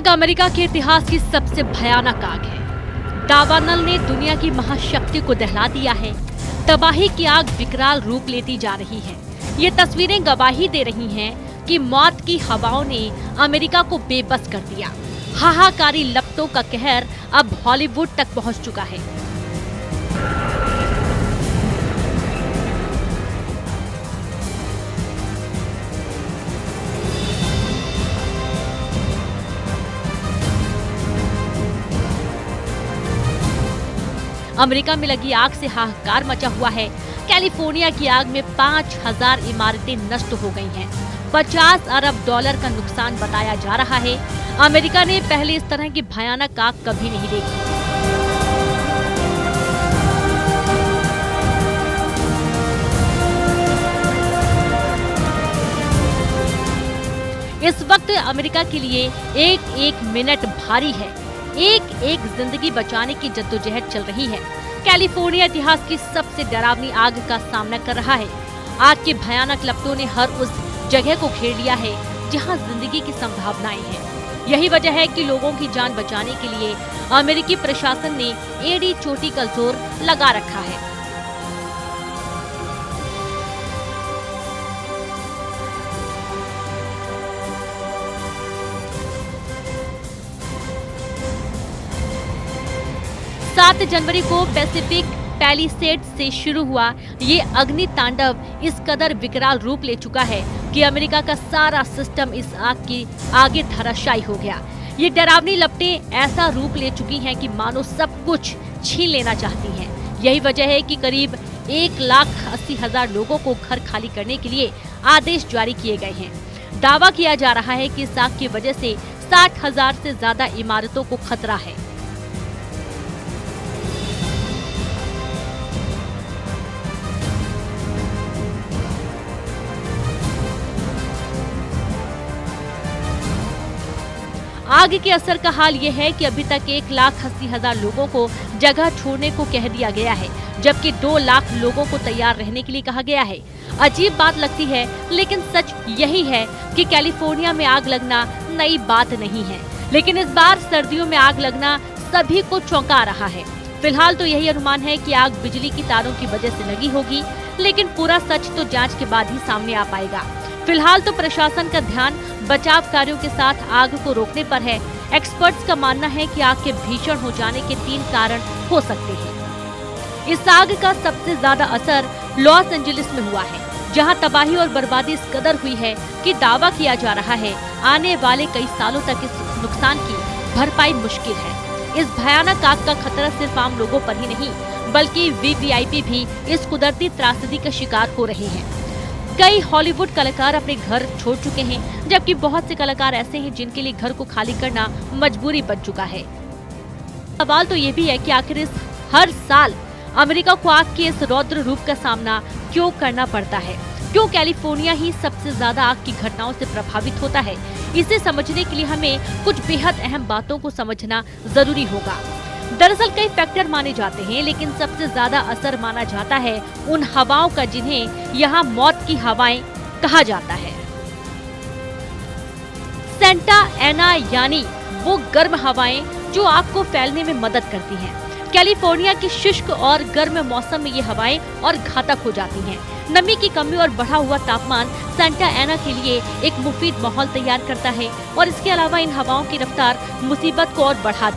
America के इतिहास की सबसे भयानक आग है। दावानल ने दुनिया की महाशक्ति को दहला दिया है। तबाही की आग विकराल रूप लेती जा रही है। ये तस्वीरें गवाही दे रही हैं कि मौत की हवाओं ने अमेरिका को बेबस कर दिया। हाहाकारी लपटों का कहर अब हॉलीवुड तक पहुंच चुका है। अमेरिका में लगी आग से हाहाकार मचा हुआ है। कैलिफोर्निया की आग में 5000 इमारतें नष्ट हो गई हैं। 50 अरब डॉलर का नुकसान बताया जा रहा है। अमेरिका ने पहले इस तरह की भयानक आग कभी नहीं देखी। इस वक्त अमेरिका के लिए एक एक मिनट भारी है। एक एक जिंदगी बचाने की जद्दोजहद चल रही है। कैलिफोर्निया इतिहास की सबसे डरावनी आग का सामना कर रहा है। आग के भयानक लपटों ने हर उस जगह को घेर लिया है जहां जिंदगी की संभावनाएं हैं। यही वजह है कि लोगों की जान बचाने के लिए अमेरिकी प्रशासन ने एड़ी चोटी का जोर लगा रखा है। सात जनवरी को पैसिफिक पैलिसेड से शुरू हुआ ये अग्नि तांडव इस कदर विकराल रूप ले चुका है कि अमेरिका का सारा सिस्टम इस आग की आगे धराशायी हो गया। ये डरावनी लपटें ऐसा रूप ले चुकी हैं कि मानो सब कुछ छीन लेना चाहती हैं। यही वजह है कि करीब 1,80,000 लोगों को घर खाली करने के लिए आदेश जारी किए गए हैं। दावा किया जा रहा है कि इस आग की वजह से 60,000 से ज्यादा इमारतों को खतरा है। आग के असर का हाल ये है कि अभी तक 1,80,000 लोगों को जगह छोड़ने को कह दिया गया है, जबकि 2 लाख लोगों को तैयार रहने के लिए कहा गया है। अजीब बात लगती है, लेकिन सच यही है कि कैलिफोर्निया में आग लगना नई बात नहीं है, लेकिन इस बार सर्दियों में आग लगना सभी को चौंका रहा है। फिलहाल तो यही अनुमान है कि आग बिजली की तारों की वजह से लगी होगी, लेकिन पूरा सच तो जांच के बाद ही सामने आ पाएगा। फिलहाल तो प्रशासन का ध्यान बचाव कार्यों के साथ आग को रोकने पर है। एक्सपर्ट्स का मानना है कि आग के भीषण हो जाने के 3 कारण हो सकते हैं। इस आग का सबसे ज्यादा असर लॉस एंजलिस में हुआ है, जहां तबाही और बर्बादी इस कदर हुई है कि दावा किया जा रहा है आने वाले कई सालों तक इस नुकसान की भरपाई मुश्किल है। इस भयानक आग का खतरा सिर्फ आम लोगों पर ही नहीं, बल्कि वीवीआईपी भी इस कुदरती त्रासदी का शिकार हो रहे हैं। कई हॉलीवुड कलाकार अपने घर छोड़ चुके हैं, जबकि बहुत से कलाकार ऐसे हैं जिनके लिए घर को खाली करना मजबूरी बन चुका है। सवाल तो ये भी है कि आखिर इस हर साल अमेरिका को आग के इस रौद्र रूप का सामना क्यों करना पड़ता है? क्यों कैलिफोर्निया ही सबसे ज्यादा आग की घटनाओं से प्रभावित होता है? इसे समझने के लिए हमें कुछ बेहद अहम बातों को समझना जरूरी होगा। दरअसल कई फैक्टर माने जाते हैं, लेकिन सबसे ज्यादा असर माना जाता है उन हवाओं का जिन्हें यहाँ मौत की हवाएं कहा जाता है। सेंटा एना यानी वो गर्म हवाएं जो आग को फैलने में मदद करती हैं। कैलिफोर्निया के शुष्क और गर्म मौसम में ये हवाएं और घातक हो जाती हैं। नमी की कमी और बढ़ा हुआ तापमान सेंटा एना के लिए एक मुफीद माहौल तैयार करता है और इसके अलावा इन हवाओं की रफ्तार मुसीबत को और बढ़ा